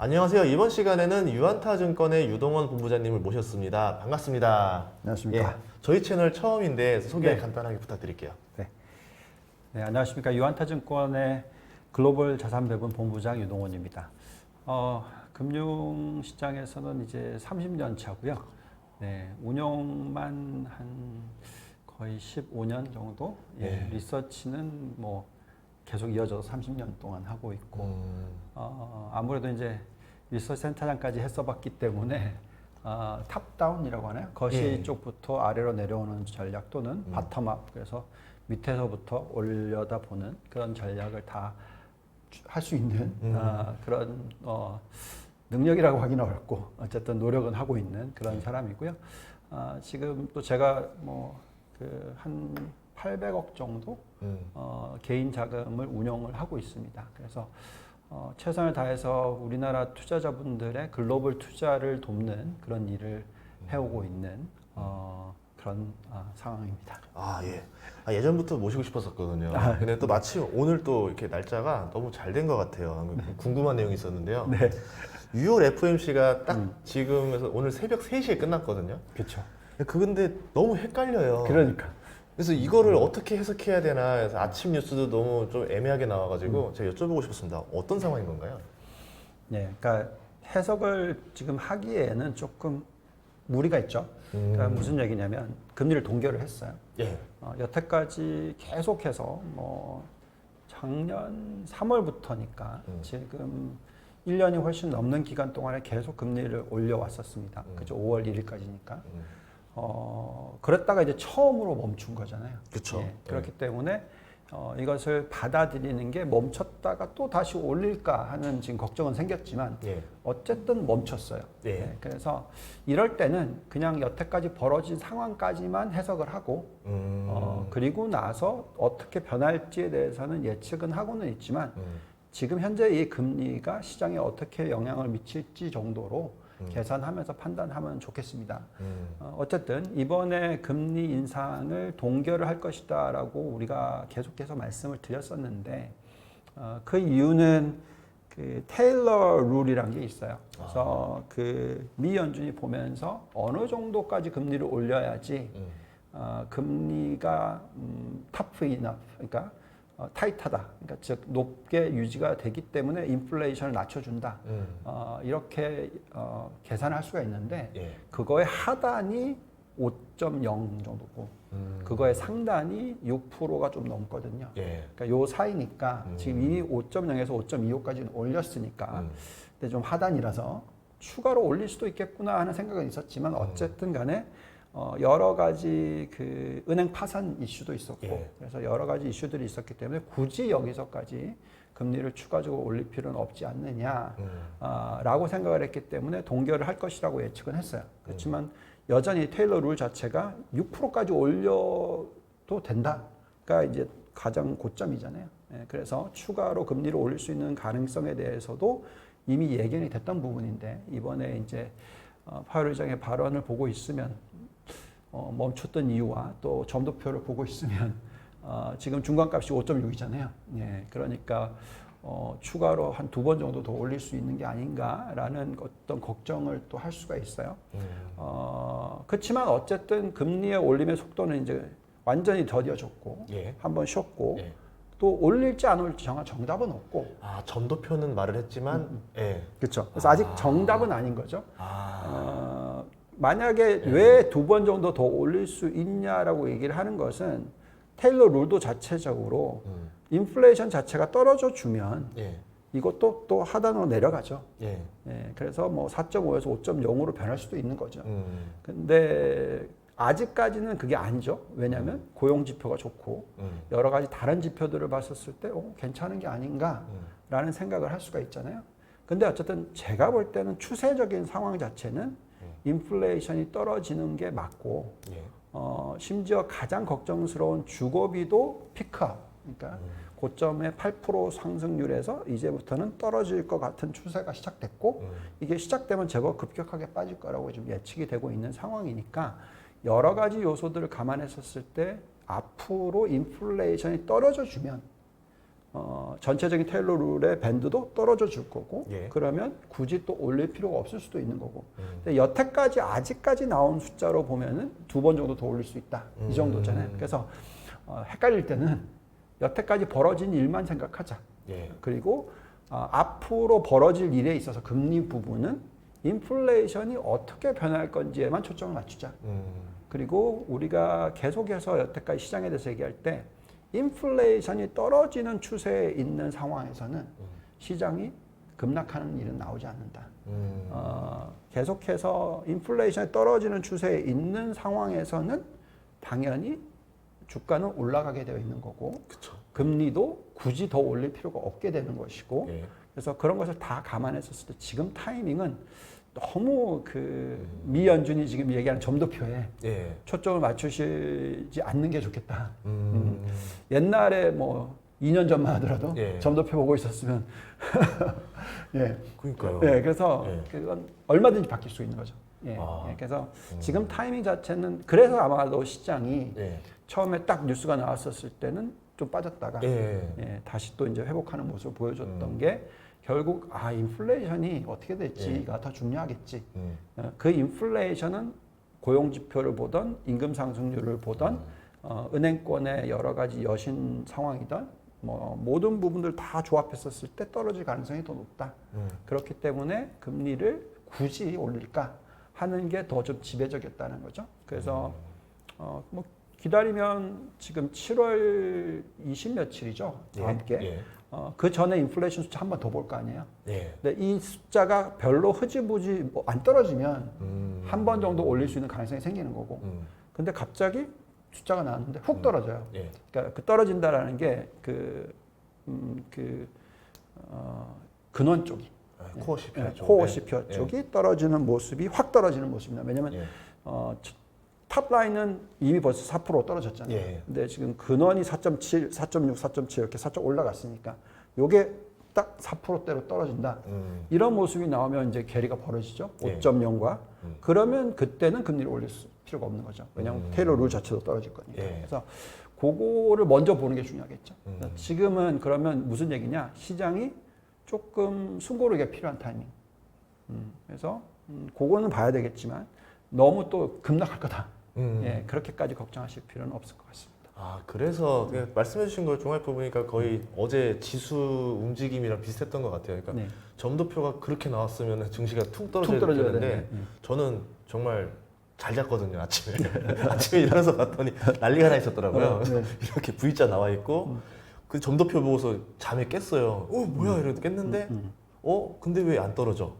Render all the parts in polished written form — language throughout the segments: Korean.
안녕하세요. 이번 시간에는 유안타증권의 유동원 본부장님을 모셨습니다. 반갑습니다. 안녕하십니까. 예, 저희 채널 처음인데 소개 네. 간단하게 부탁드릴게요. 네, 안녕하십니까. 유안타증권의 글로벌 자산배분 본부장 유동원입니다. 금융시장에서는 이제 30년 차고요. 네, 운영만 한 거의 15년 정도. 예, 리서치는 뭐 계속 이어져서 30년 동안 하고 있고, 아무래도 이제 리서치 센터장까지 했어봤기 때문에 탑다운이라고 하나요? 거시 쪽부터 아래로 내려오는 전략 또는 바텀업, 그래서 밑에서부터 올려다 보는 그런 전략을 다 할 수 있는 그런 능력이라고 하기는 어렵고 어쨌든 노력은 하고 있는 그런 사람이고요. 지금 또 제가 뭐 그 한 800억 정도 개인 자금을 운용을 하고 있습니다. 그래서 최선을 다해서 우리나라 투자자분들의 글로벌 투자를 돕는 그런 일을 해오고 있는 그런 상황입니다. 예. 예전부터 모시고 싶었었거든요. 근데 또 마침 오늘 또 이렇게 날짜가 너무 잘 된 것 같아요. 궁금한 내용이 있었는데요. 네. 6월 FMC가 딱 지금에서 오늘 새벽 3시에 끝났거든요. 그렇죠. 근데 너무 헷갈려요. 그러니까. 그래서 이거를 어떻게 해석해야 되나 해서 아침 뉴스도 너무 좀 애매하게 나와가지고 제가 여쭤보고 싶습니다. 어떤 상황인 건가요? 네, 그러니까 해석을 지금 하기에는 조금 무리가 있죠. 그러니까 무슨 얘기냐면 금리를 동결을 했어요. 예. 여태까지 계속해서 뭐 작년 3월부터니까 지금 1년이 훨씬 넘는 기간 동안에 계속 금리를 올려왔었습니다. 그죠? 5월 1일까지니까. 그랬다가 이제 처음으로 멈춘 거잖아요. 그쵸. 그렇기 때문에 이것을 받아들이는 게 멈췄다가 또 다시 올릴까 하는 지금 걱정은 생겼지만 어쨌든 멈췄어요. 그래서 이럴 때는 그냥 여태까지 벌어진 상황까지만 해석을 하고 그리고 나서 어떻게 변할지에 대해서는 예측은 하고는 있지만 지금 현재 이 금리가 시장에 어떻게 영향을 미칠지 정도로 계산하면서 판단하면 좋겠습니다. 어쨌든 이번에 금리 인상을 동결을 할 것이다라고 우리가 계속해서 말씀을 드렸었는데 그 이유는 그 테일러 룰이라는 게 있어요. 그래서 그 미 연준이 보면서 어느 정도까지 금리를 올려야지 금리가 tough enough, 그러니까 타이트하다. 그러니까 즉 높게 유지가 되기 때문에 인플레이션을 낮춰준다. 이렇게 계산할 수가 있는데 그거의 하단이 5.0 정도고 그거의 상단이 6%가 좀 넘거든요. 그러니까 요 사이니까 지금 이미 5.0에서 5.25까지 올렸으니까 근데 좀 하단이라서 추가로 올릴 수도 있겠구나 하는 생각은 있었지만 어쨌든 간에 여러 가지 그 은행 파산 이슈도 있었고 그래서 여러 가지 이슈들이 있었기 때문에 굳이 여기서까지 금리를 추가적으로 올릴 필요는 없지 않느냐라고 생각을 했기 때문에 동결을 할 것이라고 예측은 했어요. 그렇지만 여전히 테일러 룰 자체가 6%까지 올려도 된다가 이제 가장 고점이잖아요. 그래서 추가로 금리를 올릴 수 있는 가능성에 대해서도 이미 예견이 됐던 부분인데 이번에 이제 파월 의장의 발언을 보고 있으면 멈췄던 이유와 또 점도표를 보고 있으면 지금 중간값이 5.6이잖아요. 그러니까 추가로 한 2번 정도 더 올릴 수 있는 게 아닌가라는 어떤 걱정을 또 할 수가 있어요. 그렇지만 어쨌든 금리의 올림의 속도는 이제 완전히 더뎌졌고 한번 쉬었고 또 올릴지 안 올릴지 정답은 없고. 점도표는 말을 했지만 그렇죠. 그래서 아직 정답은 아닌 거죠. 만약에 왜 2번 정도 더 올릴 수 있냐라고 얘기를 하는 것은 테일러 룰도 자체적으로 인플레이션 자체가 떨어져 주면 이것도 또 하단으로 내려가죠. 그래서 뭐 4.5에서 5.0으로 변할 수도 있는 거죠. 근데 아직까지는 그게 아니죠. 왜냐하면 고용 지표가 좋고 여러 가지 다른 지표들을 봤었을 때 괜찮은 게 아닌가라는 생각을 할 수가 있잖아요. 근데 어쨌든 제가 볼 때는 추세적인 상황 자체는 인플레이션이 떨어지는 게 맞고 심지어 가장 걱정스러운 주거비도 피크업, 그러니까 고점의 8% 상승률에서 이제부터는 떨어질 것 같은 추세가 시작됐고 이게 시작되면 제법 급격하게 빠질 거라고 좀 예측이 되고 있는 상황이니까 여러 가지 요소들을 감안했었을 때 앞으로 인플레이션이 떨어져 주면 전체적인 테일러 룰의 밴드도 떨어져 줄 거고 예. 그러면 굳이 또 올릴 필요가 없을 수도 있는 거고 근데 여태까지 아직까지 나온 숫자로 보면은 2번 정도 더 올릴 수 있다 이 정도잖아요. 그래서 헷갈릴 때는 여태까지 벌어진 일만 생각하자. 예. 그리고 앞으로 벌어질 일에 있어서 금리 부분은 인플레이션이 어떻게 변할 건지에만 초점을 맞추자. 그리고 우리가 계속해서 여태까지 시장에 대해서 얘기할 때 인플레이션이 떨어지는 추세에 있는 상황에서는 시장이 급락하는 일은 나오지 않는다. 계속해서 인플레이션이 떨어지는 추세에 있는 상황에서는 당연히 주가는 올라가게 되어 있는 거고 그쵸. 금리도 굳이 더 올릴 필요가 없게 되는 것이고 예. 그래서 그런 것을 다 감안했었을 때 지금 타이밍은 너무 미 연준이 지금 얘기하는 점도표에 예. 초점을 맞추시지 않는 게 좋겠다. 옛날에 뭐 2년 전만 하더라도 예. 점도표 보고 있었으면 예. 그러니까요. 예, 그래서 예. 그건 얼마든지 바뀔 수 있는 거죠. 예. 예, 그래서 지금 타이밍 자체는 그래서 아마도 시장이 예. 처음에 딱 뉴스가 나왔었을 때는 좀 빠졌다가 예. 예, 다시 또 이제 회복하는 모습을 보여줬던 게 결국 인플레이션이 어떻게 될지가 더 중요하겠지. 그 인플레이션은 고용 지표를 보던 임금 상승률을 보던 은행권의 여러 가지 여신 상황이던 뭐 모든 부분들 다 조합했었을 때 떨어질 가능성이 더 높다. 그렇기 때문에 금리를 굳이 올릴까 하는 게 더 좀 지배적이었다는 거죠. 그래서 뭐 기다리면 지금 7월 20 며칠이죠. 다음 게. 예. 그 전에 인플레이션 숫자 한 번 더 볼 거 아니에요. 예. 근데 이 숫자가 별로 흐지부지 안 떨어지면 한 번 정도 올릴 수 있는 가능성이 생기는 거고. 근데 갑자기 숫자가 나왔는데 훅 떨어져요. 예. 그러니까 그 떨어진다라는 게 근원 쪽이. 코어 CPI 쪽. 코어 CPI 쪽이 떨어지는 모습이 확 떨어지는 모습입니다. 왜냐면 탑라인은 이미 벌써 4% 떨어졌잖아요. 예. 근데 지금 근원이 4.7, 4.6, 4.7 이렇게 살짝 올라갔으니까 요게 딱 4%대로 떨어진다. 이런 모습이 나오면 이제 괴리가 벌어지죠. 예. 5.0과. 그러면 그때는 금리를 올릴 필요가 없는 거죠. 왜냐하면 테일러 룰 자체도 떨어질 거니까. 예. 그래서 그거를 먼저 보는 게 중요하겠죠. 지금은 그러면 무슨 얘기냐? 시장이 조금 숨고르기가 필요한 타이밍. 그래서 그거는 봐야 되겠지만 너무 또 급락할 거다. 예, 그렇게까지 걱정하실 필요는 없을 것 같습니다. 그래서 말씀해주신 걸 종합해 보니까 거의 어제 지수 움직임이랑 비슷했던 것 같아요. 그러니까 네. 점도표가 그렇게 나왔으면 증시가 툭 떨어져야 떨어져야 되는데 되네. 저는 정말 잘 잤거든요. 아침에 아침에 일어나서 봤더니 난리가 나 있었더라고요. 네. 이렇게 V자 나와 있고 그 점도표 보고서 잠에 깼어요. 뭐야 이러고 깼는데 근데 왜 안 떨어져?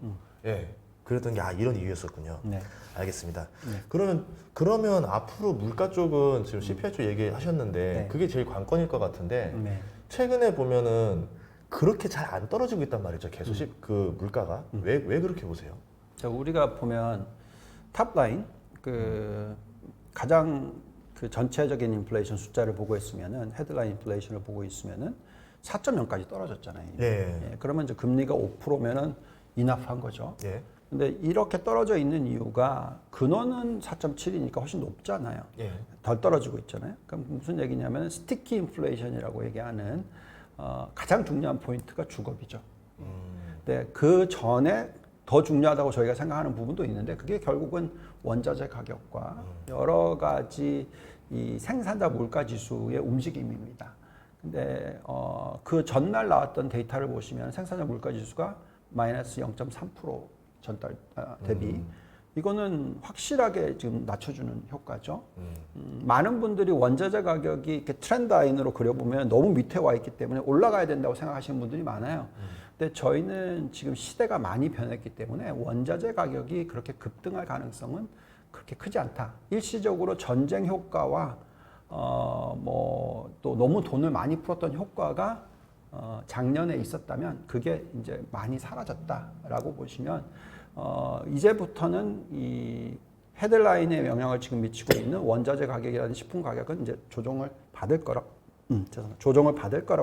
예. 그랬던 게 이런 이유였었군요. 네. 알겠습니다. 네. 그러면 앞으로 물가 쪽은 지금 CPI 쪽 얘기하셨는데 네. 그게 제일 관건일 것 같은데 네. 최근에 보면은 그렇게 잘 안 떨어지고 있단 말이죠. 계속 그 물가가 왜 그렇게 보세요? 자, 우리가 보면 탑라인 가장 그 전체적인 인플레이션 숫자를 보고 있으면은 헤드라인 인플레이션을 보고 있으면은 4.0까지 떨어졌잖아요. 예. 그러면 이제 금리가 5%면은 인하한 거죠. 예. 근데 이렇게 떨어져 있는 이유가 근원은 4.7이니까 훨씬 높잖아요. 예. 덜 떨어지고 있잖아요. 그럼 무슨 얘기냐면 스티키 인플레이션이라고 얘기하는 가장 중요한 포인트가 주거비죠. 근데 그 전에 더 중요하다고 저희가 생각하는 부분도 있는데 그게 결국은 원자재 가격과 여러 가지 이 생산자 물가 지수의 움직임입니다. 근데 그 전날 나왔던 데이터를 보시면 생산자 물가 지수가 마이너스 0.3% 전달 대비 이거는 확실하게 지금 낮춰주는 효과죠. 많은 분들이 원자재 가격이 이렇게 트렌드 라인으로 그려보면 너무 밑에 와 있기 때문에 올라가야 된다고 생각하시는 분들이 많아요. 근데 저희는 지금 시대가 많이 변했기 때문에 원자재 가격이 그렇게 급등할 가능성은 그렇게 크지 않다. 일시적으로 전쟁 효과와 뭐 또 너무 돈을 많이 풀었던 효과가 작년에 있었다면 그게 이제 많이 사라졌다라고 보시면 이제부터는 이 헤드라인에 영향을 지금 미치고 있는 원자재 가격이라든 식품 가격은 이제 조정을 받을 거라고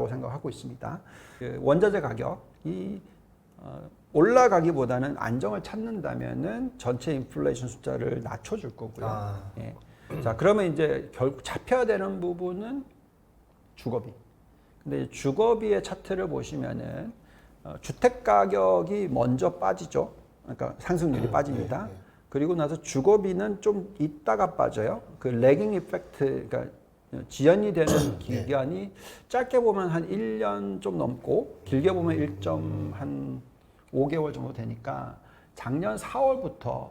생각하고 있습니다. 그 원자재 가격이 올라가기보다는 안정을 찾는다면은 전체 인플레이션 숫자를 낮춰줄 거고요. 예. 자, 그러면 이제 결국 잡혀야 되는 부분은 주거비. 근데 주거비의 차트를 보시면은 주택 가격이 먼저 빠지죠. 그러니까 상승률이 빠집니다. 그리고 나서 주거비는 좀 있다가 빠져요. 그 레깅 이펙트, 그러니까 지연이 되는 기간이 짧게 보면 한 1년 좀 넘고 길게 보면 1.5개월 정도 되니까 작년 4월부터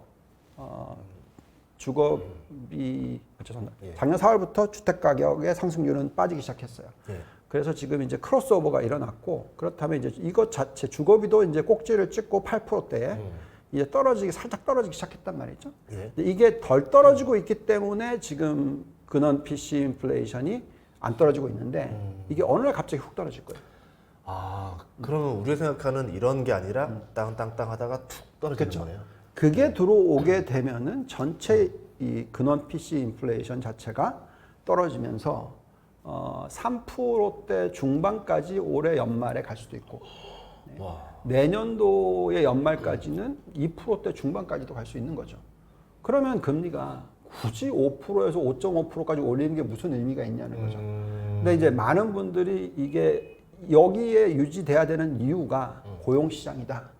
주거비 죄송합니다. 작년 4월부터 주택 가격의 상승률은 빠지기 시작했어요. 그래서 지금 이제 크로스오버가 일어났고 그렇다면 이제 이것 자체 주거비도 이제 꼭지를 찍고 8%대에 이제 살짝 떨어지기 시작했단 말이죠. 근데 이게 덜 떨어지고 있기 때문에 지금 근원 PC 인플레이션이 안 떨어지고 있는데 이게 어느 날 갑자기 훅 떨어질 거예요. 아, 그러면 우리가 생각하는 이런 게 아니라 땅땅땅 하다가 툭 떨어지는 그렇죠. 거네요. 그게 들어오게 되면은 전체 이 근원 PC 인플레이션 자체가 떨어지면서 3%대 중반까지 올해 연말에 갈 수도 있고 내년도의 연말까지는 2%대 중반까지도 갈 수 있는 거죠. 그러면 금리가 굳이 5%에서 5.5%까지 올리는 게 무슨 의미가 있냐는 거죠. 근데 이제 많은 분들이 이게 여기에 유지돼야 되는 이유가 고용시장이다.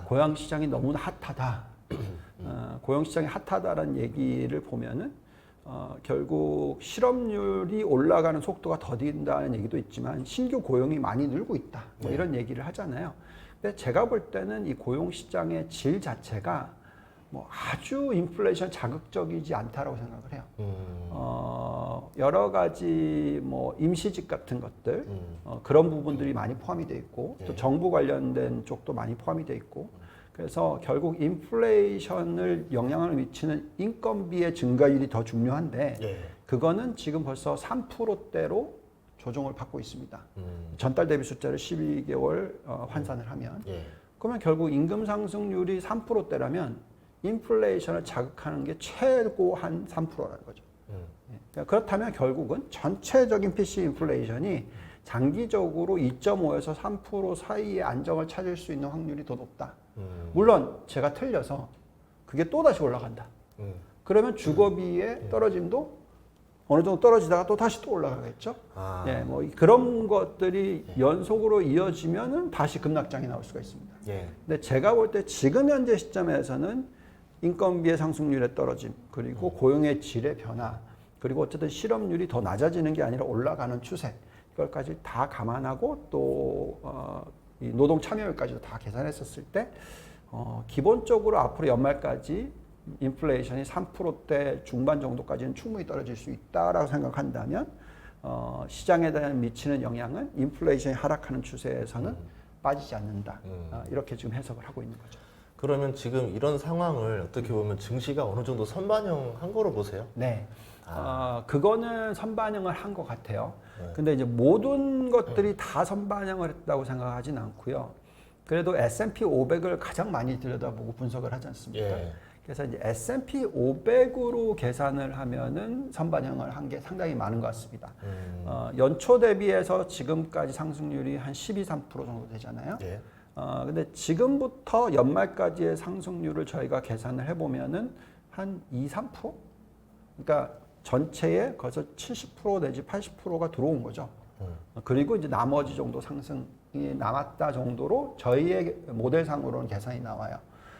고용시장이 너무나 핫하다. 고용시장이 핫하다라는 얘기를 보면은 결국 실업률이 올라가는 속도가 더딘다는 얘기도 있지만 신규 고용이 많이 늘고 있다. 뭐 이런 얘기를 하잖아요. 근데 제가 볼 때는 이 고용시장의 질 자체가 뭐 아주 인플레이션 자극적이지 않다라고 생각을 해요. 여러 가지 뭐 임시직 같은 것들 그런 부분들이 많이 포함이 돼 있고 또 정부 관련된 쪽도 많이 포함이 돼 있고 그래서 결국 인플레이션을 영향을 미치는 인건비의 증가율이 더 중요한데 그거는 지금 벌써 3%대로 조정을 받고 있습니다. 전달 대비 숫자를 12개월 환산을 하면 그러면 결국 임금 상승률이 3%대라면 인플레이션을 자극하는 게 최고 한 3%라는 거죠. 그렇다면 결국은 전체적인 PC 인플레이션이 장기적으로 2.5에서 3% 사이의 안정을 찾을 수 있는 확률이 더 높다. 물론 제가 틀려서 그게 또다시 올라간다. 그러면 주거비의 떨어짐도 어느 정도 떨어지다가 또 다시 또 올라가겠죠. 예, 뭐 그런 것들이 연속으로 이어지면은 다시 급락장이 나올 수가 있습니다. 근데 제가 볼 때 지금 현재 시점에서는 인건비의 상승률의 떨어짐, 그리고 고용의 질의 변화, 그리고 어쨌든 실업률이 더 낮아지는 게 아니라 올라가는 추세, 이걸까지 다 감안하고 또 이 노동 참여율까지도 다 계산했었을 때 기본적으로 앞으로 연말까지 인플레이션이 3%대 중반 정도까지는 충분히 떨어질 수 있다라고 생각한다면 시장에 대한 미치는 영향은 인플레이션이 하락하는 추세에서는 빠지지 않는다. 이렇게 지금 해석을 하고 있는 거죠. 그러면 지금 이런 상황을 어떻게 보면 증시가 어느 정도 선반영한 거로 보세요? 네. 그거는 선반영을 한 것 같아요. 근데 이제 모든 것들이 다 선반영을 했다고 생각하진 않고요. 그래도 S&P 500을 가장 많이 들여다보고 분석을 하지 않습니까? 그래서 이제 S&P 500으로 계산을 하면은 선반영을 한 게 상당히 많은 것 같습니다. 연초 대비해서 지금까지 상승률이 한 12, 3% 정도 되잖아요. 근데 지금부터 연말까지의 상승률을 저희가 계산을 해보면은 한 2, 3%? 그러니까 전체의 거기서 70% 내지 80%가 들어온 거죠. 그리고 이제 나머지 정도 상승이 남았다 정도로 저희의 모델상으로는 계산이 나와요.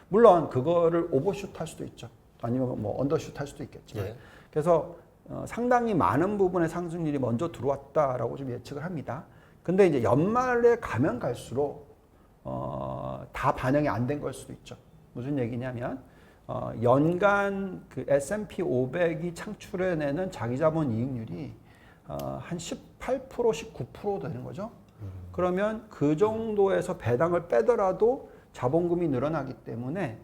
물론 그거를 오버슛 할 수도 있죠. 아니면 뭐 언더슛 할 수도 있겠지만. 그래서 상당히 많은 부분의 상승률이 먼저 들어왔다라고 좀 예측을 합니다. 근데 이제 연말에 가면 갈수록 다 반영이 안 된 걸 수도 있죠. 무슨 얘기냐면 연간 그 S&P 500이 창출해내는 자기자본 이익률이 한 18%, 19% 되는 거죠. 그러면 그 정도에서 배당을 빼더라도 자본금이 늘어나기 때문에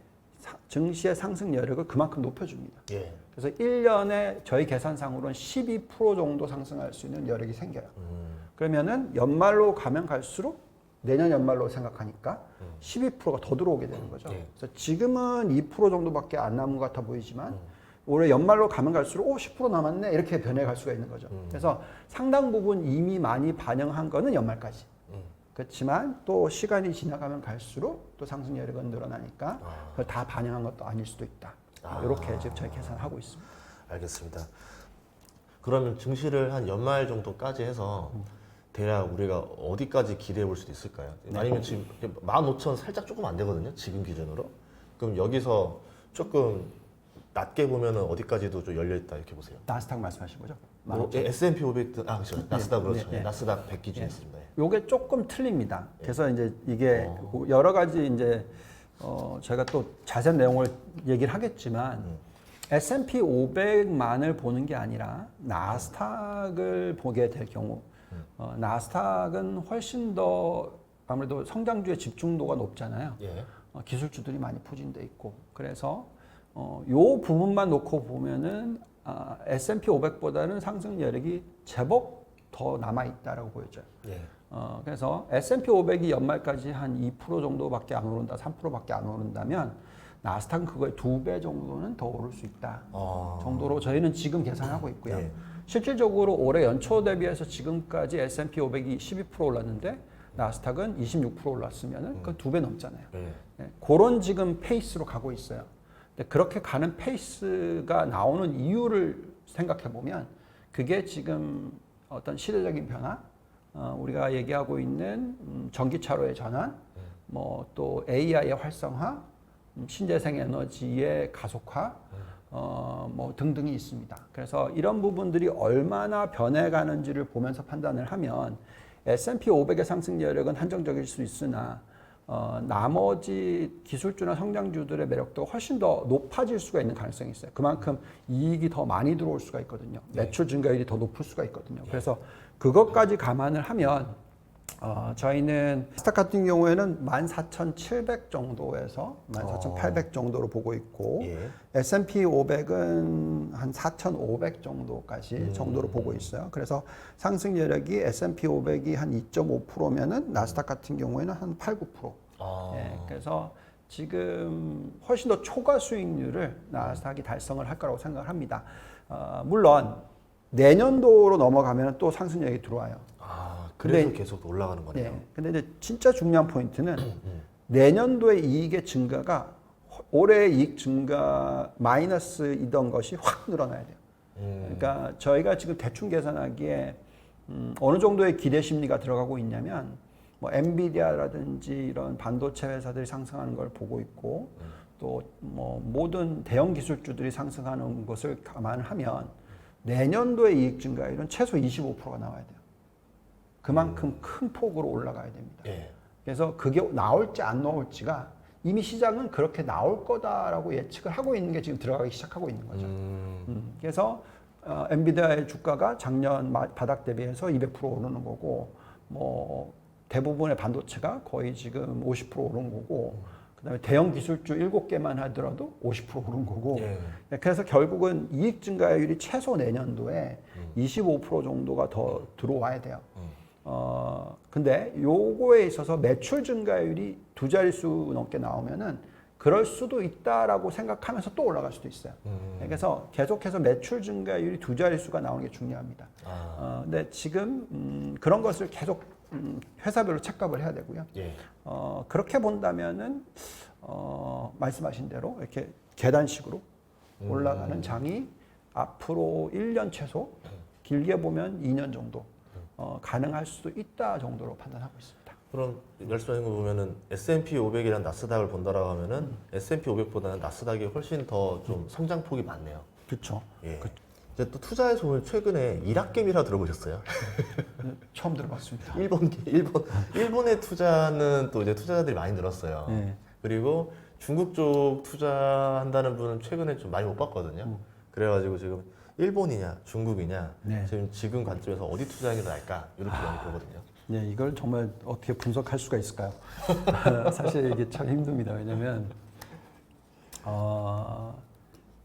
증시의 상승 여력을 그만큼 높여줍니다. 그래서 1년에 저희 계산상으로는 12% 정도 상승할 수 있는 여력이 생겨요. 그러면은 연말로 가면 갈수록 내년 연말로 생각하니까 12%가 더 들어오게 되는 거죠. 그래서 지금은 2% 정도밖에 안 남은 것 같아 보이지만 올해 연말로 가면 갈수록 10% 남았네 이렇게 변해갈 수가 있는 거죠. 그래서 상당 부분 이미 많이 반영한 거는 연말까지. 그렇지만 또 시간이 지나가면 갈수록 또 상승 여력은 늘어나니까 그걸 다 반영한 것도 아닐 수도 있다. 이렇게 지금 저희 계산하고 있습니다. 알겠습니다. 그러면 증시를 한 연말 정도까지 해서 대략 우리가 어디까지 기대해 볼 수도 있을까요? 아니면 지금 15,000 살짝 조금 안 되거든요. 지금 기준으로. 그럼 여기서 조금 낮게 보면은 어디까지도 좀 열려 있다 이렇게 보세요. 나스닥 말씀하신 거죠? S&P 500, 그렇죠. 나스닥 그렇죠. 네. 나스닥 100 기준에 있습니다. 요게 조금 틀립니다. 그래서 이제 이게 여러 가지 이제 제가 또 자세한 내용을 얘기를 하겠지만 S&P 500만을 보는 게 아니라 나스닥을 보게 될 경우 나스닥은 훨씬 더 아무래도 성장주의 집중도가 높잖아요. 예. 기술주들이 많이 포진돼 있고 그래서 요 부분만 놓고 보면은 S&P 500보다는 상승 여력이 제법 더 남아 있다라고 보여져요. 예. 그래서 S&P 500이 연말까지 한 2% 정도밖에 안 오른다, 3%밖에 안 오른다면 나스닥은 그거의 2배 정도는 더 오를 수 있다 정도로 저희는 지금 계산하고 있고요. 예. 실질적으로 올해 연초 대비해서 지금까지 S&P 500이 12% 올랐는데 나스닥은 26% 올랐으면은 그 2배 넘잖아요. 네, 그런 지금 페이스로 가고 있어요. 근데 그렇게 가는 페이스가 나오는 이유를 생각해 보면 그게 지금 어떤 시대적인 변화, 우리가 얘기하고 있는 전기차로의 전환, 뭐 또 AI의 활성화, 신재생 에너지의 가속화, 뭐 등등이 있습니다. 그래서 이런 부분들이 얼마나 변해가는지를 보면서 판단을 하면 S&P 500의 상승 여력은 한정적일 수 있으나 나머지 기술주나 성장주들의 매력도 훨씬 더 높아질 수가 있는 가능성이 있어요. 그만큼 이익이 더 많이 들어올 수가 있거든요. 매출 증가율이 더 높을 수가 있거든요. 그래서 그것까지 감안을 하면 저희는 스탁 같은 경우에는 14,700 정도에서 14,800 정도로 보고 있고 S&P 500은 한 4,500 정도까지 정도로 보고 있어요. 그래서 상승 여력이 S&P 500이 한 2.5%면은 나스닥 같은 경우에는 한 8, 9%. 예, 그래서 지금 훨씬 더 초과 수익률을 나스닥이 달성을 할 거라고 생각을 합니다. 물론 내년도로 넘어가면 또 상승 여력이 들어와요. 그래서 근데, 계속 올라가는 거네요. 네. 근데 이제 진짜 중요한 포인트는 내년도의 이익의 증가가 올해의 이익 증가 마이너스이던 것이 확 늘어나야 돼요. 그러니까 저희가 지금 대충 계산하기에 어느 정도의 기대 심리가 들어가고 있냐면 뭐 엔비디아라든지 이런 반도체 회사들이 상승하는 걸 보고 있고 또 뭐 모든 대형 기술주들이 상승하는 것을 감안하면 내년도의 이익 증가율은 최소 25%가 나와야 돼요. 그만큼 큰 폭으로 올라가야 됩니다. 그래서 그게 나올지 안 나올지가 이미 시장은 그렇게 나올 거다라고 예측을 하고 있는 게 지금 들어가기 시작하고 있는 거죠. 그래서 엔비디아의 주가가 작년 바닥 대비해서 200% 오르는 거고 뭐 대부분의 반도체가 거의 지금 50% 오른 거고 그다음에 대형 기술주 7개만 하더라도 50% 오른 거고 그래서 결국은 이익 증가율이 최소 내년도에 25% 정도가 더 들어와야 돼요. 근데 요거에 있어서 매출 증가율이 2자릿수 넘게 나오면은 그럴 수도 있다라고 생각하면서 또 올라갈 수도 있어요. 그래서 계속해서 매출 증가율이 2자릿수가 나오는 게 중요합니다. 근데 지금 그런 것을 계속 회사별로 착각을 해야 되고요. 그렇게 본다면은 말씀하신 대로 이렇게 계단식으로 올라가는 장이 앞으로 1년 최소, 길게 보면 2년 정도 가능할 수도 있다 정도로 판단하고 있습니다. 그럼 말씀하신 거 보면은 S&P 500이랑 나스닥을 본다라고 하면은 S&P 500보다는 나스닥이 훨씬 더 좀 성장폭이 많네요. 그렇죠. 이제 또 투자에서 보면 최근에 일학개미라 들어보셨어요? 처음 들어봤습니다. 일본의 투자는 또 이제 투자자들이 많이 늘었어요. 그리고 중국 쪽 투자한다는 분은 최근에 좀 많이 못 봤거든요. 그래가지고 지금 일본이냐 중국이냐 지금 관점에서 어디 투자하는 게 나을까 이렇게 많이 보거든요. 네, 이걸 정말 어떻게 분석할 수가 있을까요? 사실 이게 참 힘듭니다. 왜냐하면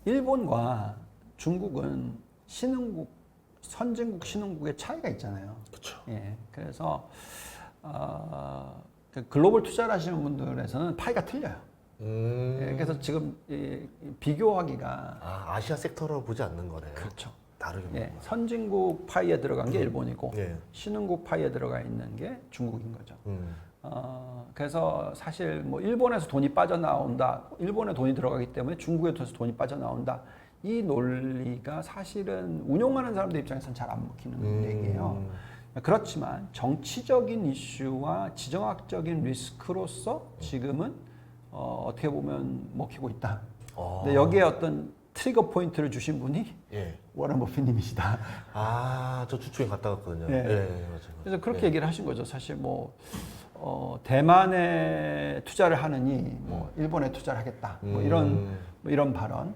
일본과 중국은 선진국 신흥국의 차이가 있잖아요. 그렇죠. 그래서 글로벌 투자를 하시는 분들에서는 파이가 틀려요. 그래서 지금 비교하기가 아시아 섹터로 보지 않는 거네요. 그렇죠. 다르게 선진국 파이에 들어간 게 일본이고 신흥국 파이에 들어가 있는 게 중국인 거죠. 그래서 사실 뭐 일본에서 돈이 빠져나온다, 일본에 돈이 들어가기 때문에 중국에 돈이 빠져나온다. 이 논리가 사실은 운용하는 사람들 입장에서는 잘 안 먹히는 얘기예요. 그렇지만 정치적인 이슈와 지정학적인 리스크로서 지금은 어떻게 보면 먹히고 있다. 근데 여기에 어떤 트리거 포인트를 주신 분이 워런 버핏님이시다. 저 주초에 갔다 왔거든요. 맞아요. 그래서 그렇게 얘기를 하신 거죠. 사실 뭐 대만에 투자를 하느니 뭐 일본에 투자를 하겠다. 뭐 이런 발언.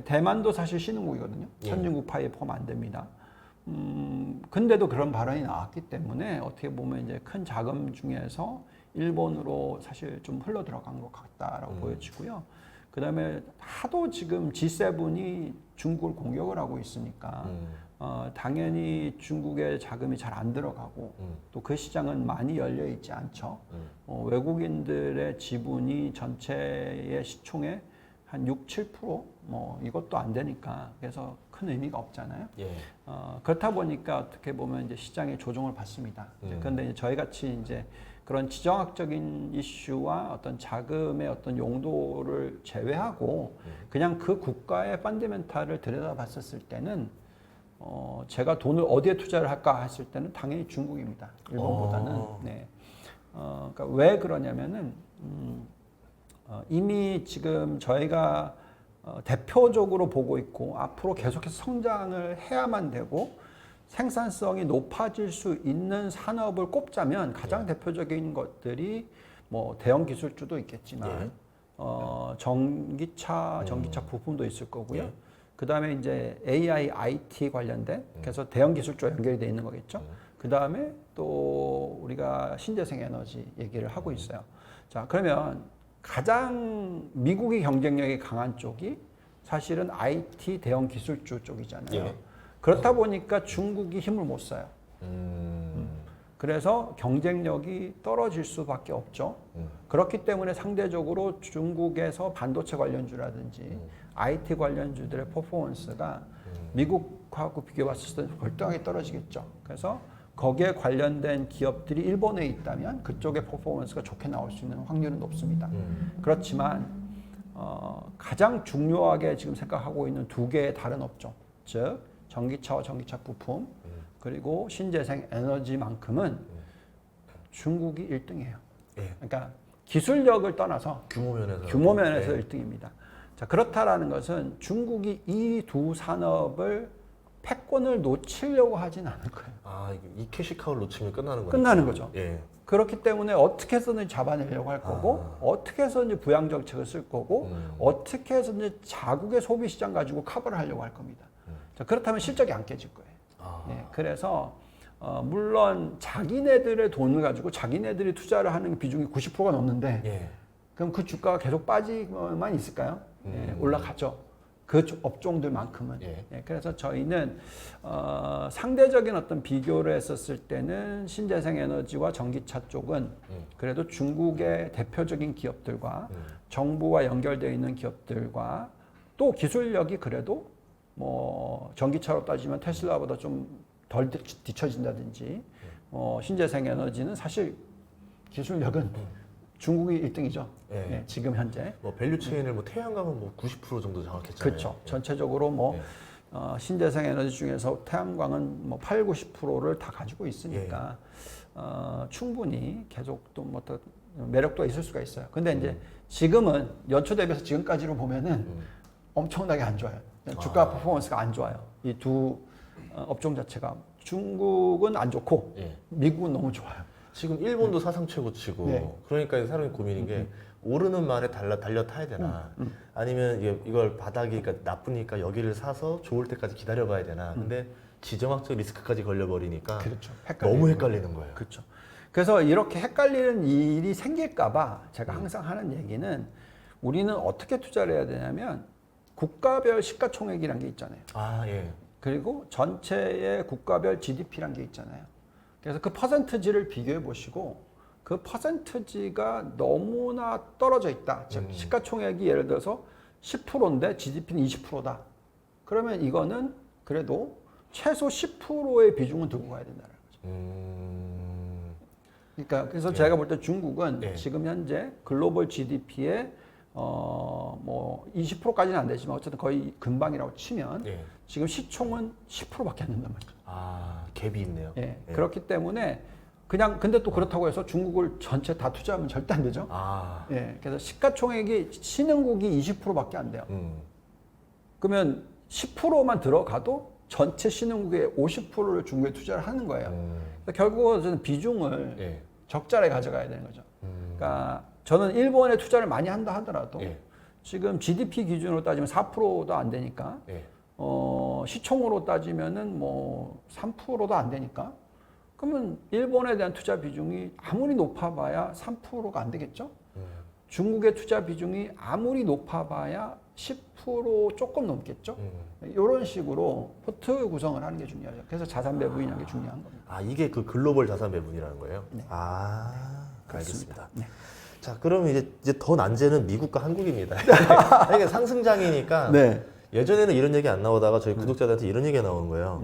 대만도 사실 신흥국이거든요. 선진국파에 포함 안 됩니다. 근데도 그런 발언이 나왔기 때문에 어떻게 보면 이제 큰 자금 중에서 일본으로 사실 좀 흘러 들어간 것 같다라고 보여지고요. 그 다음에 하도 지금 G7이 중국을 공격을 하고 있으니까 당연히 중국의 자금이 잘 안 들어가고 또 그 시장은 많이 열려 있지 않죠. 외국인들의 지분이 전체의 시총의 한 6, 7% 뭐 이것도 안 되니까 그래서 큰 의미가 없잖아요. 그렇다 보니까 어떻게 보면 이제 시장의 조정을 받습니다. 그런데 이제 저희 같이 이제 그런 지정학적인 이슈와 어떤 자금의 어떤 용도를 제외하고 그냥 그 국가의 펀더멘탈을 들여다봤었을 때는 제가 돈을 어디에 투자를 할까 했을 때는 당연히 중국입니다. 일본보다는. 그러니까 왜 그러냐면은 이미 지금 저희가 대표적으로 보고 있고 앞으로 계속해서 성장을 해야만 되고 생산성이 높아질 수 있는 산업을 꼽자면 가장 대표적인 것들이 뭐 대형 기술주도 있겠지만 전기차 부품도 있을 거고요. 그 다음에 이제 AI, IT 관련된 그래서 대형 기술주와 연결이 돼 있는 거겠죠. 그 다음에 또 우리가 신재생 에너지 얘기를 하고 있어요. 자, 그러면 가장 미국의 경쟁력이 강한 쪽이 사실은 IT 대형 기술주 쪽이잖아요. 그렇다 보니까 중국이 힘을 못 써요. 그래서 경쟁력이 떨어질 수밖에 없죠. 그렇기 때문에 상대적으로 중국에서 반도체 관련주라든지 IT 관련주들의 퍼포먼스가 미국하고 비교했을 때 월등하게 떨어지겠죠. 그래서 거기에 관련된 기업들이 일본에 있다면 그쪽의 퍼포먼스가 좋게 나올 수 있는 확률은 높습니다. 그렇지만 가장 중요하게 지금 생각하고 있는 두 개의 다른 업종, 즉 전기차와 전기차 부품 그리고 신재생 에너지만큼은 중국이 1등이에요. 그러니까 기술력을 떠나서 규모 면에서 1등입니다. 자, 그렇다라는 것은 중국이 이 두 산업을 패권을 놓치려고 하진 않을 거예요. 이 캐시카우를 놓치면 끝나는 거죠. 끝나는 거죠. 그렇기 때문에 어떻게 해서든 잡아내려고 할 거고 어떻게 해서든 부양 정책을 쓸 거고 어떻게 해서든 자국의 소비 시장 가지고 커버를 하려고 할 겁니다. 자, 그렇다면 실적이 안 깨질 거예요. 그래서 물론 자기네들의 돈을 가지고 자기네들이 투자를 하는 비중이 90%가 넘는데 그럼 그 주가가 계속 빠지만 있을까요? 올라가죠. 그 업종들만큼은. 그래서 저희는 상대적인 어떤 비교를 했었을 때는 신재생 에너지와 전기차 쪽은 그래도 중국의 대표적인 기업들과 정부와 연결되어 있는 기업들과 또 기술력이 그래도 뭐 전기차로 따지면 테슬라보다 좀 덜 뒤처진다든지 신재생 에너지는 사실 기술력은 중국이 1등이죠. 지금 현재. 뭐 밸류 체인을 뭐 태양광은 뭐 90% 정도 장악했잖아요. 그렇죠. 전체적으로 뭐 신재생 에너지 중에서 태양광은 뭐 8, 90%를 다 가지고 있으니까 충분히 계속 또 뭐 더 매력도 있을 수가 있어요. 근데 이제 지금은 연초 대비해서 지금까지로 보면은 엄청나게 안 좋아요. 주가 퍼포먼스가 안 좋아요. 이 두 업종 자체가 중국은 안 좋고 미국은 너무 좋아요. 지금 일본도 사상 최고치고 그러니까 사람이 고민인 게 오르는 말에 달려 타야 되나 아니면 이걸 바닥이니까 나쁘니까 여기를 사서 좋을 때까지 기다려봐야 되나. 근데 지정학적 리스크까지 걸려버리니까 너무 헷갈리는 거예요. 그렇죠. 그래서 이렇게 헷갈리는 일이 생길까봐 제가 항상 하는 얘기는 우리는 어떻게 투자를 해야 되냐면 국가별 시가총액이라는 게 있잖아요. 그리고 전체의 국가별 GDP라는 게 있잖아요. 그래서 그 퍼센트지를 비교해 보시고 그 퍼센트지가 너무나 떨어져 있다. 즉 시가총액이 예를 들어서 10%인데 GDP는 20%다. 그러면 이거는 그래도 최소 10%의 비중은 두고 가야 된다는 거죠. 그러니까 그래서 제가 볼 때 중국은 지금 현재 글로벌 GDP의 뭐 20%까지는 안 되지만 어쨌든 거의 근방이라고 치면 지금 시총은 10%밖에 안 된단 말이죠. 갭이 있네요. 예. 그렇기 때문에 그냥 근데 또 그렇다고 해서 중국을 전체 다 투자하면 절대 안 되죠. 예. 그래서 시가총액이 신흥국이 20%밖에 안 돼요. 그러면 10%만 들어가도 전체 신흥국의 50%를 중국에 투자를 하는 거예요. 그래서 결국은 저는 비중을 적절하게 가져가야 되는 거죠. 그러니까 저는 일본에 투자를 많이 한다 하더라도 지금 GDP 기준으로 따지면 4%도 안 되니까 시총으로 따지면은 뭐 3%도 안 되니까 그러면 일본에 대한 투자 비중이 아무리 높아봐야 3%가 안 되겠죠? 중국의 투자 비중이 아무리 높아봐야 10% 조금 넘겠죠? 이런 식으로 포트 구성을 하는 게 중요하죠. 그래서 자산 배분이라는 게 중요한 겁니다. 이게 그 글로벌 자산 배분이라는 거예요? 네. 알겠습니다. 네. 자, 그럼 이제 더 난제는 미국과 한국입니다. 이게 상승장이니까 예전에는 이런 얘기 안 나오다가 저희 구독자들한테 이런 얘기가 나오는 거예요.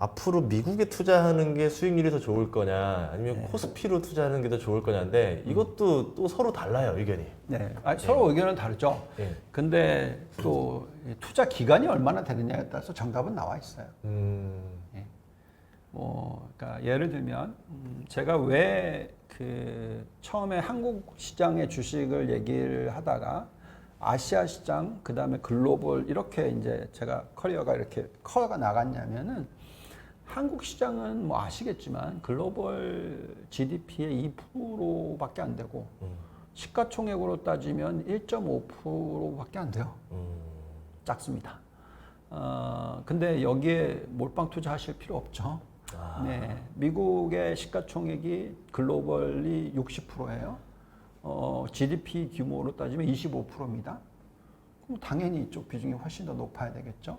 앞으로 미국에 투자하는 게 수익률이 더 좋을 거냐, 아니면 코스피로 투자하는 게 더 좋을 거냐인데 이것도 또 서로 달라요, 의견이. 서로 의견은 다르죠. 근데 또 투자 기간이 얼마나 되느냐에 따라서 정답은 나와 있어요. 그러니까 예를 들면 제가 왜 그 처음에 한국 시장의 주식을 얘기를 하다가 아시아 시장, 그 다음에 글로벌 이렇게 이제 제가 커리어가 이렇게 커가 나갔냐면은 한국 시장은 뭐 아시겠지만 글로벌 GDP의 2%밖에 안 되고 시가총액으로 따지면 1.5%밖에 안 돼요. 작습니다. 근데 여기에 몰빵 투자하실 필요 없죠. 미국의 시가총액이 글로벌이 60%예요. GDP 규모로 따지면 25%입니다. 그럼 당연히 이쪽 비중이 훨씬 더 높아야 되겠죠.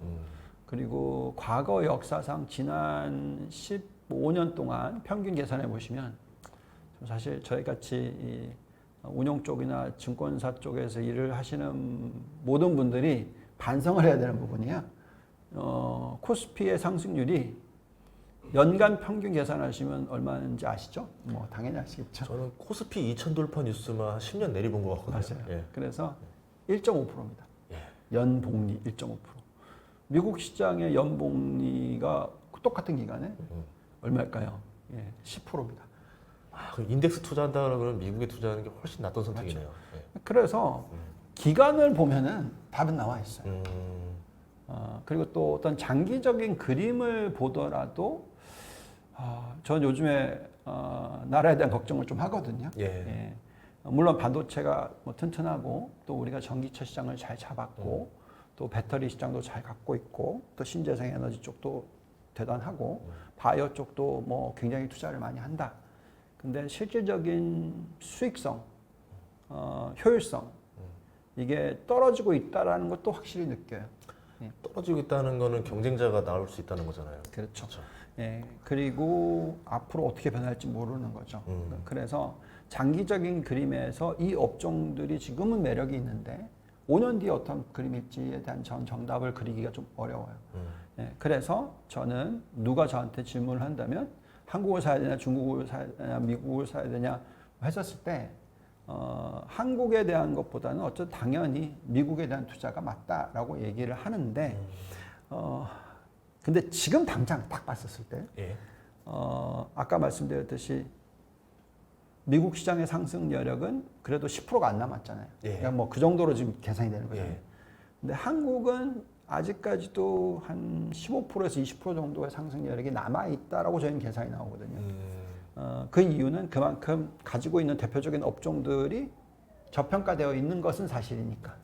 그리고 과거 역사상 지난 15년 동안 평균 계산해 보시면 사실 저희 같이 운용 쪽이나 증권사 쪽에서 일을 하시는 모든 분들이 반성을 해야 되는 부분이야. 코스피의 상승률이 연간 평균 계산하시면 얼마인지 아시죠? 뭐 당연히 아시겠죠. 저는 코스피 2000 돌파 뉴스만 10년 내리본 것 같거든요. 맞아요. 그래서 1.5%입니다. 연복리 1.5%. 미국 시장의 연복리가 똑같은 기간에 얼마일까요? 10%입니다. 그럼 인덱스 투자한다 그러면 미국에 투자하는 게 훨씬 낫던 선택이네요. 그래서 기간을 보면은 답은 나와 있어요. 그리고 또 어떤 장기적인 그림을 보더라도 전 요즘에 나라에 대한 걱정을 좀 하거든요. 물론 반도체가 뭐 튼튼하고 또 우리가 전기차 시장을 잘 잡았고 또 배터리 시장도 잘 갖고 있고 또 신재생 에너지 쪽도 대단하고 바이오 쪽도 뭐 굉장히 투자를 많이 한다. 근데 실질적인 수익성, 효율성 이게 떨어지고 있다라는 것도 확실히 느껴요. 떨어지고 있다는 거는 경쟁자가 나올 수 있다는 거잖아요. 그렇죠. 그리고 앞으로 어떻게 변할지 모르는 거죠. 그래서 장기적인 그림에서 이 업종들이 지금은 매력이 있는데 5년 뒤에 어떤 그림일지에 대한 전 정답을 그리기가 좀 어려워요. 그래서 저는 누가 저한테 질문을 한다면 한국을 사야 되냐, 중국을 사야 되냐, 미국을 사야 되냐 했었을 때 한국에 대한 것보다는 어쨌든 당연히 미국에 대한 투자가 맞다라고 얘기를 하는데 근데 지금 당장 딱 봤었을 때 아까 말씀드렸듯이 미국 시장의 상승 여력은 그래도 10%가 안 남았잖아요. 그러니까 뭐 그 정도로 지금 계산이 되는 거잖아요. 근데 한국은 아직까지도 한 15%에서 20% 정도의 상승 여력이 남아 있다라고 저희는 계산이 나오거든요. 그 이유는 그만큼 가지고 있는 대표적인 업종들이 저평가되어 있는 것은 사실이니까.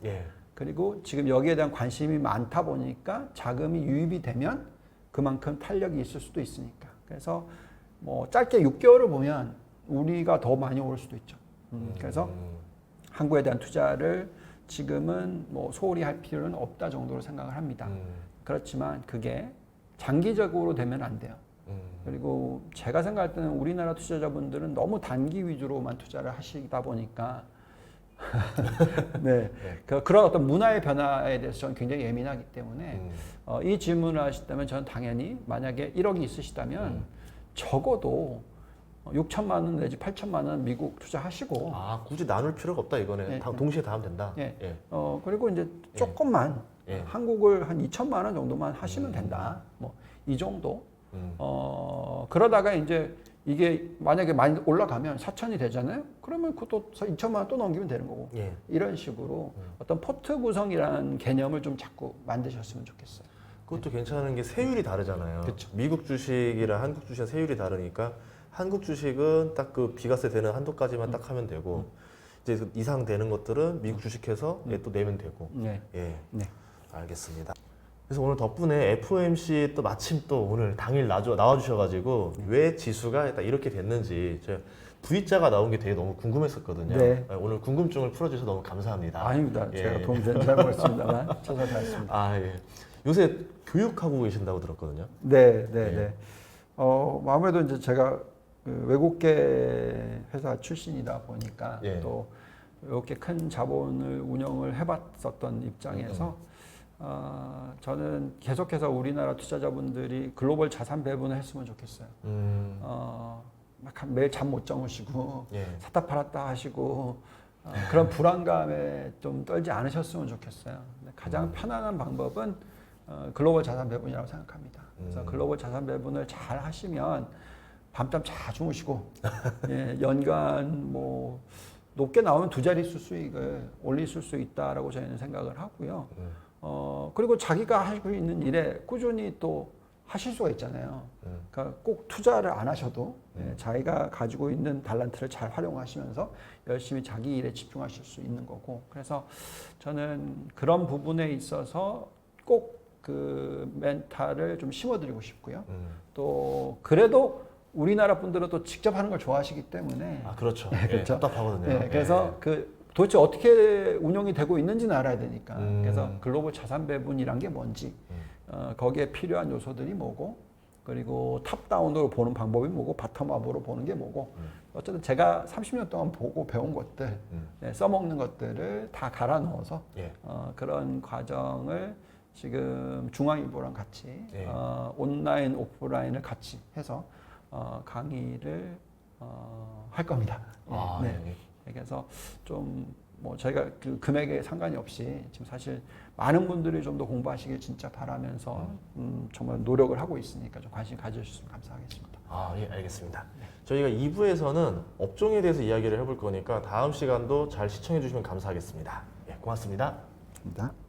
그리고 지금 여기에 대한 관심이 많다 보니까 자금이 유입이 되면 그만큼 탄력이 있을 수도 있으니까. 그래서 뭐 짧게 6개월을 보면 우리가 더 많이 오를 수도 있죠. 그래서 한국에 대한 투자를 지금은 뭐 소홀히 할 필요는 없다 정도로 생각을 합니다. 그렇지만 그게 장기적으로 되면 안 돼요. 그리고 제가 생각할 때는 우리나라 투자자분들은 너무 단기 위주로만 투자를 하시다 보니까 그런 어떤 문화의 변화에 대해서 저는 굉장히 예민하기 때문에 이 질문을 하시다면 저는 당연히 만약에 1억이 있으시다면 적어도 6천만 원 내지 8천만 원 미국 투자하시고 아 굳이 나눌 필요가 없다 이거네. 예, 동시에 다 하면 된다. 예. 예. 그리고 이제 조금만 예. 한국을 한 2천만 원 정도만 하시면 된다. 뭐 이 정도. 그러다가 이제 이게 만약에 많이 올라가면 4천이 되잖아요. 그러면 그것도 2천만 원 또 넘기면 되는 거고. 예. 이런 식으로 어떤 포트 구성이라는 개념을 좀 자꾸 만드셨으면 좋겠어요. 그것도 괜찮은 게 세율이 다르잖아요. 그쵸. 미국 주식이랑 한국 주식은 세율이 다르니까 한국 주식은 딱 그 비과세 되는 한도까지만 딱 하면 되고 이제 그 이상 되는 것들은 미국 주식해서 또 내면 되고. 네. 예. 네. 알겠습니다. 그래서 오늘 덕분에 FOMC 또 마침 또 오늘 당일 나와주셔가지고 왜 지수가 딱 이렇게 됐는지 제가 V자가 나온 게 되게 너무 궁금했었거든요. 네. 오늘 궁금증을 풀어주셔서 너무 감사합니다. 아닙니다. 예. 제가 도움 잘 모르겠습니다만 최선을 다했습니다. 아 예. 요새 교육하고 계신다고 들었거든요. 네, 네, 예. 네. 아무래도 이제 제가 그 외국계 회사 출신이다 보니까 예. 또 이렇게 큰 자본을 운영을 해봤었던 입장에서 저는 계속해서 우리나라 투자자분들이 글로벌 자산 배분을 했으면 좋겠어요. 막 매일 잠 못 주무시고 예. 샀다 팔았다 하시고 그런 불안감에 좀 떨지 않으셨으면 좋겠어요. 근데 가장 편안한 방법은 글로벌 자산 배분이라고 생각합니다. 그래서 글로벌 자산 배분을 잘 하시면 밤잠 잘 주무시고 예, 연간 뭐 높게 나오면 두 자릿수 수익을 올리실 수 있다라고 저희는 생각을 하고요. 그리고 자기가 하고 있는 일에 꾸준히 또 하실 수가 있잖아요. 그러니까 꼭 투자를 안 하셔도 예, 자기가 가지고 있는 달란트를 잘 활용하시면서 열심히 자기 일에 집중하실 수 있는 거고. 그래서 저는 그런 부분에 있어서 꼭 그 멘탈을 좀 심어드리고 싶고요. 또 그래도 우리나라 분들은 또 직접 하는 걸 좋아하시기 때문에 아 그렇죠. 예, 그렇죠. 예, 답답하거든요. 예, 그래서 그 도대체 어떻게 운영이 되고 있는지는 알아야 되니까. 그래서 글로벌 자산 배분이란 게 뭔지, 거기에 필요한 요소들이 뭐고, 그리고 탑다운으로 보는 방법이 뭐고, 바텀업으로 보는 게 뭐고, 어쨌든 제가 30년 동안 보고 배운 것들, 네, 써먹는 것들을 다 갈아 넣어서 예. 그런 과정을 지금 중앙일보랑 같이 예. 온라인, 오프라인을 같이 해서 강의를 할 겁니다. 아, 네. 예. 그래서 좀 뭐 저희가 그 금액에 상관이 없이 지금 사실 많은 분들이 좀 더 공부하시길 진짜 바라면서 정말 노력을 하고 있으니까 좀 관심 가져주셨으면 감사하겠습니다. 아, 예, 알겠습니다. 저희가 2부에서는 업종에 대해서 이야기를 해볼 거니까 다음 시간도 잘 시청해 주시면 감사하겠습니다. 예, 고맙습니다. 감사합니다.